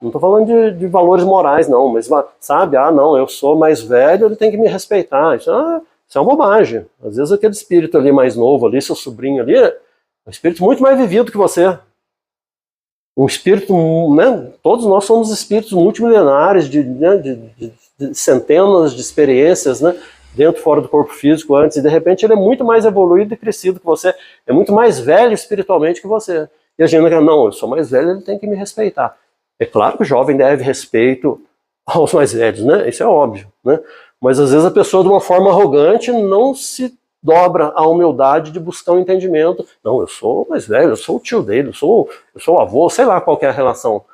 Não estou falando de valores morais, não, mas, sabe, não, eu sou mais velho, ele tem que me respeitar. Isso é uma bobagem. Às vezes aquele espírito ali mais novo, ali, seu sobrinho ali, é um espírito muito mais vivido que você. Um espírito, né, todos nós somos espíritos multimilenares de centenas de experiências, né, dentro e fora do corpo físico antes, e de repente ele é muito mais evoluído e crescido que você, é muito mais velho espiritualmente que você. E a gente não, eu sou mais velho, ele tem que me respeitar. É claro que o jovem deve respeito aos mais velhos, né? Isso é óbvio, né? Mas às vezes a pessoa de uma forma arrogante não se dobra à humildade de buscar um entendimento. Não, eu sou mais velho, eu sou o tio dele, eu sou o avô, sei lá qual que é a relação.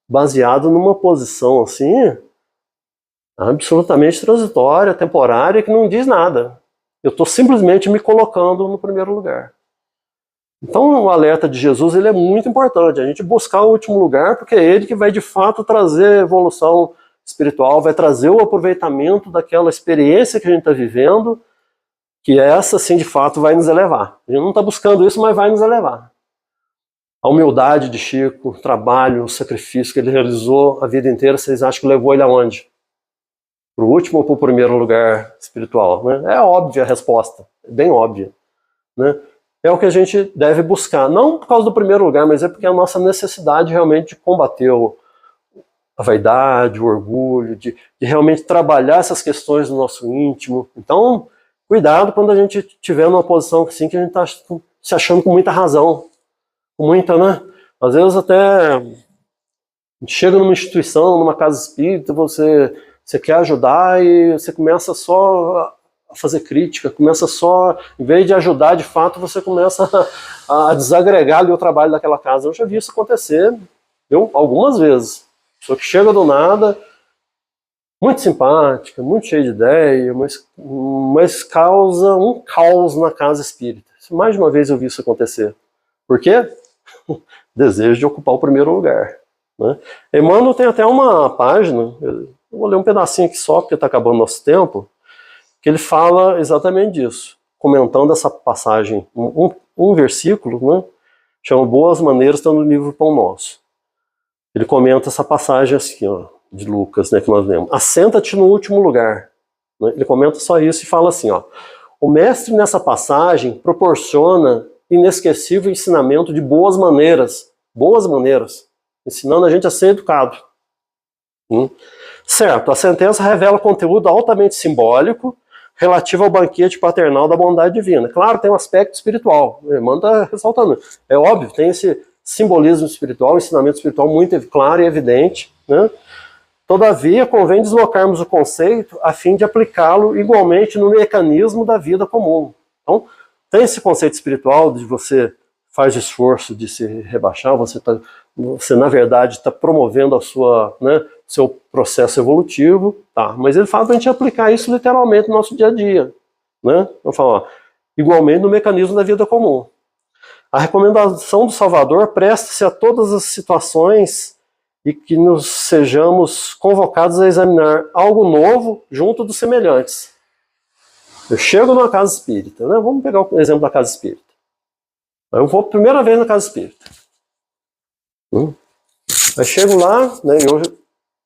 Baseado numa posição assim, absolutamente transitória, temporária, que não diz nada. Eu estou simplesmente me colocando no primeiro lugar. Então o alerta de Jesus ele é muito importante, a gente buscar o último lugar, porque é ele que vai de fato trazer evolução espiritual, vai trazer o aproveitamento daquela experiência que a gente está vivendo, que essa sim de fato vai nos elevar. A gente não está buscando isso, mas vai nos elevar. A humildade de Chico, o trabalho, o sacrifício que ele realizou a vida inteira, vocês acham que levou ele aonde? Para o último ou para o primeiro lugar espiritual? Né? É óbvia a resposta, é bem óbvia, né? É o que a gente deve buscar, não por causa do primeiro lugar, mas é porque é a nossa necessidade realmente de combater a vaidade, o orgulho, de realmente trabalhar essas questões do nosso íntimo. Então, cuidado quando a gente estiver numa posição assim que a gente está se achando com muita razão, com muita, né? Às vezes até chega numa instituição, numa casa espírita, você quer ajudar e você começa só a fazer crítica, começa só, em vez de ajudar de fato, você começa a desagregar ali o trabalho daquela casa. Eu já vi isso acontecer, viu? Algumas vezes. Pessoa que chega do nada, muito simpática, muito cheia de ideia, mas causa um caos na casa espírita. Mais de uma vez eu vi isso acontecer. Por quê? Desejo de ocupar o primeiro lugar. Né? Emmanuel tem até uma página, eu vou ler um pedacinho aqui só, porque está acabando o nosso tempo, que ele fala exatamente disso, comentando essa passagem, um versículo, né, chama Boas Maneiras, está no livro Pão Nosso. Ele comenta essa passagem assim, ó, de Lucas, né, que nós lemos. Assenta-te no último lugar. Né? Ele comenta só isso e fala assim, ó, o mestre nessa passagem proporciona inesquecível ensinamento de boas maneiras, ensinando a gente a ser educado. Certo, a sentença revela conteúdo altamente simbólico relativo ao banquete paternal da bondade divina. Claro, tem um aspecto espiritual, o irmão está ressaltando. É óbvio, tem esse simbolismo espiritual, um ensinamento espiritual muito claro e evidente, né? Todavia, convém deslocarmos o conceito a fim de aplicá-lo igualmente no mecanismo da vida comum. Então, tem esse conceito espiritual de você faz o esforço de se rebaixar, você na verdade está promovendo a sua, né, seu processo evolutivo, tá? Mas ele fala para a gente aplicar isso literalmente no nosso dia a dia, né? Vamos falar, igualmente no mecanismo da vida comum. A recomendação do Salvador presta-se a todas as situações e que nos sejamos convocados a examinar algo novo junto dos semelhantes. Eu chego numa casa espírita, né? Vamos pegar o exemplo da casa espírita. Eu vou primeira vez na casa espírita. Aí chego lá, né, eu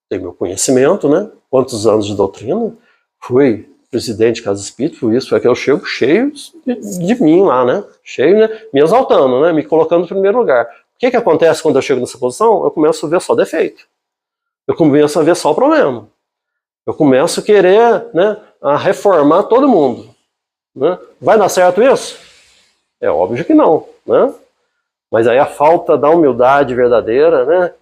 tenho meu conhecimento, né? Quantos anos de doutrina? Fui presidente de casa espírita, fui isso, foi que eu chego cheio de mim lá, né? Cheio, né? Me exaltando, né? Me colocando no primeiro lugar. O que acontece quando eu chego nessa posição? Eu começo a ver só defeito. Eu começo a ver só o problema. Eu começo a querer, né, a reformar todo mundo. Né? Vai dar certo isso? É óbvio que não, né? Mas aí a falta da humildade verdadeira, né?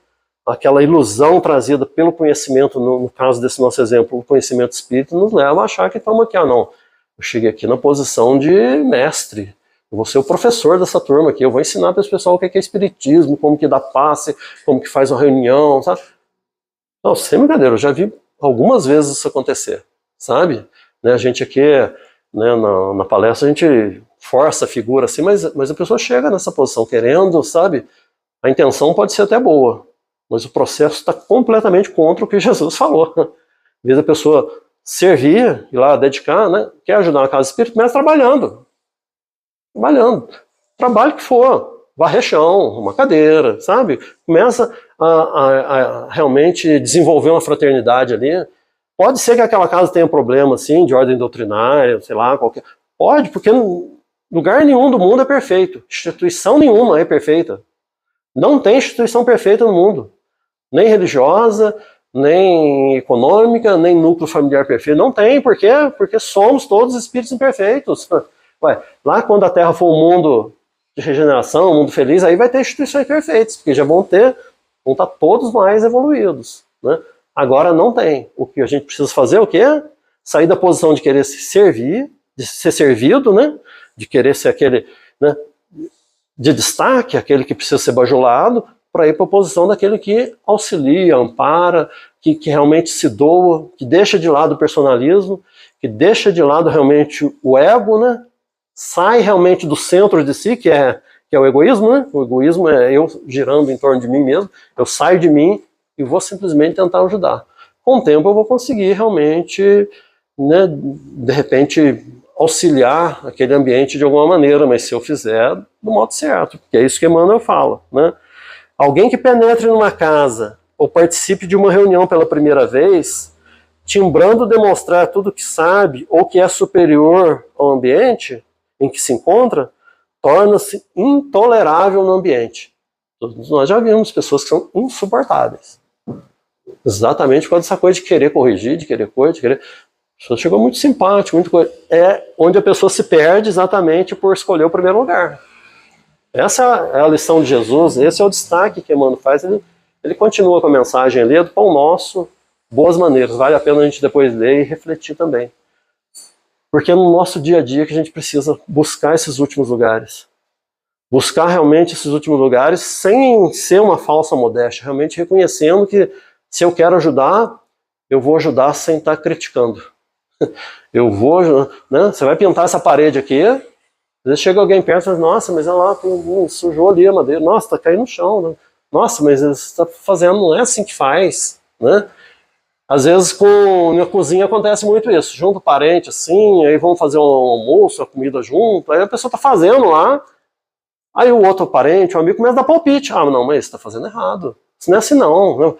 Aquela ilusão trazida pelo conhecimento, no caso desse nosso exemplo, o conhecimento espírita, nos leva a achar que estamos aqui, não. Eu cheguei aqui na posição de mestre, eu vou ser o professor dessa turma aqui, eu vou ensinar para esse pessoal o que é espiritismo, como que dá passe, como que faz uma reunião, sabe? Não, sem brincadeira, eu já vi algumas vezes isso acontecer, sabe? Né, a gente aqui, né, na palestra, a gente força a figura assim, mas a pessoa chega nessa posição querendo, sabe? A intenção pode ser até boa, mas o processo está completamente contra o que Jesus falou. Às vezes a pessoa servir, ir lá dedicar, né? Quer ajudar na casa espírita, começa trabalhando. Trabalho que for, varrer chão, uma cadeira, sabe? Começa a realmente desenvolver uma fraternidade ali. Pode ser que aquela casa tenha problema, assim, de ordem doutrinária, sei lá, qualquer... Pode, porque lugar nenhum do mundo é perfeito. Instituição nenhuma é perfeita. Não tem instituição perfeita no mundo. Nem religiosa, nem econômica, nem núcleo familiar perfeito. Não tem, por quê? Porque somos todos espíritos imperfeitos. Ué, lá quando a Terra for um mundo de regeneração, um mundo feliz, aí vai ter instituições perfeitas, porque já vão estar todos mais evoluídos. Né? Agora não tem. O que a gente precisa fazer é o quê? Sair da posição de querer se servir, de ser servido, né? De querer ser aquele, né, de destaque, aquele que precisa ser bajulado, para ir para a posição daquele que auxilia, ampara, que realmente se doa, que deixa de lado o personalismo, que deixa de lado realmente o ego, né? Sai realmente do centro de si, que é o egoísmo, né? O egoísmo é eu girando em torno de mim mesmo, eu saio de mim e vou simplesmente tentar ajudar. Com o tempo eu vou conseguir realmente, né, de repente, auxiliar aquele ambiente de alguma maneira, mas se eu fizer do modo certo, porque é isso que Emmanuel fala, né? Alguém que penetre numa casa ou participe de uma reunião pela primeira vez, timbrando demonstrar tudo que sabe ou que é superior ao ambiente em que se encontra, torna-se intolerável no ambiente. Todos nós já vimos pessoas que são insuportáveis. Exatamente por causa dessa coisa de querer corrigir, de querer coisa, de querer... A pessoa chegou muito simpática, muito coisa. É onde a pessoa se perde exatamente por escolher o primeiro lugar. Essa é a lição de Jesus, esse é o destaque que Emmanuel faz. Ele continua com a mensagem ali, do Pão Nosso, boas maneiras. Vale a pena a gente depois ler e refletir também. Porque é no nosso dia a dia que a gente precisa buscar esses últimos lugares. Buscar realmente esses últimos lugares sem ser uma falsa modéstia, realmente reconhecendo que se eu quero ajudar, eu vou ajudar sem estar criticando. Eu vou, né? Você vai pintar essa parede aqui, às vezes chega alguém perto e fala, nossa, mas ela sujou ali a madeira, nossa, tá caindo no chão, né? Nossa, mas você está fazendo, não é assim que faz, né? Às vezes na cozinha acontece muito isso, junto o parente assim, aí vão fazer um almoço, a comida junto, aí a pessoa tá fazendo lá, aí o outro parente, o amigo começa a dar palpite, ah, não, mas você tá fazendo errado, isso não é assim não.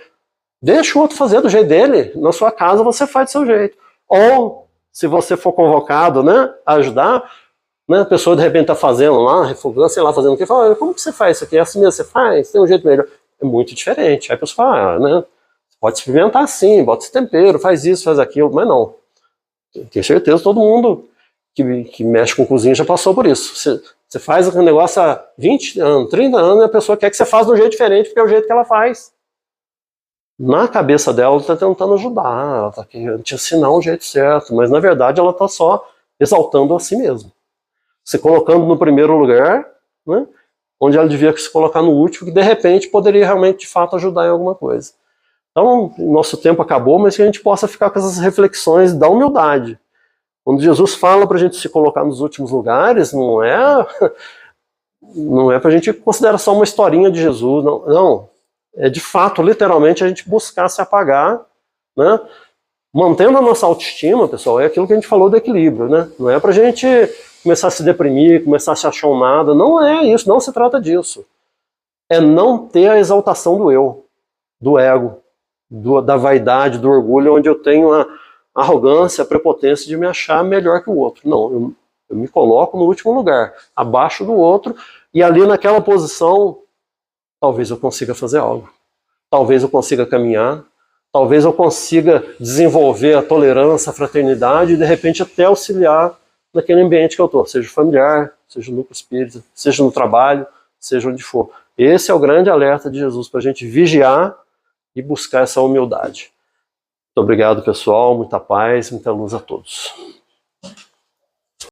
Deixa o outro fazer do jeito dele, na sua casa você faz do seu jeito. Ou, se você for convocado, né, a ajudar, né, a pessoa de repente está fazendo lá, refogando, sei lá, fazendo o quê, fala, como que você faz isso aqui? É assim mesmo você faz? Tem um jeito melhor. É muito diferente. Aí a pessoa fala, né, pode experimentar assim, bota esse tempero, faz isso, faz aquilo, mas não. Tenho certeza, todo mundo que mexe com cozinha já passou por isso. Você faz aquele negócio há 20 anos, 30 anos, e a pessoa quer que você faça de um jeito diferente, porque é o jeito que ela faz. Na cabeça dela, ela está tentando ajudar, ela está querendo te ensinar o jeito certo, mas na verdade ela está só exaltando a si mesma. Se colocando no primeiro lugar, né, onde ela devia se colocar no último, que de repente poderia realmente, de fato, ajudar em alguma coisa. Então, nosso tempo acabou, mas que a gente possa ficar com essas reflexões da humildade. Quando Jesus fala para a gente se colocar nos últimos lugares, não é para a gente considerar só uma historinha de Jesus, não. É de fato, literalmente, a gente buscar se apagar, né? Mantendo a nossa autoestima, pessoal, é aquilo que a gente falou do equilíbrio, né? Não é pra gente começar a se deprimir, começar a se achar um nada, não é isso, não se trata disso. É não ter a exaltação do eu, do ego, da vaidade, do orgulho, onde eu tenho a arrogância, a prepotência de me achar melhor que o outro. Não, eu me coloco no último lugar, abaixo do outro, e ali naquela posição, talvez eu consiga fazer algo. Talvez eu consiga caminhar, talvez eu consiga desenvolver a tolerância, a fraternidade e de repente até auxiliar naquele ambiente que eu estou, seja familiar, seja no núcleo espírita, seja no trabalho, seja onde for. Esse é o grande alerta de Jesus, para a gente vigiar e buscar essa humildade. Muito obrigado, pessoal, muita paz, muita luz a todos.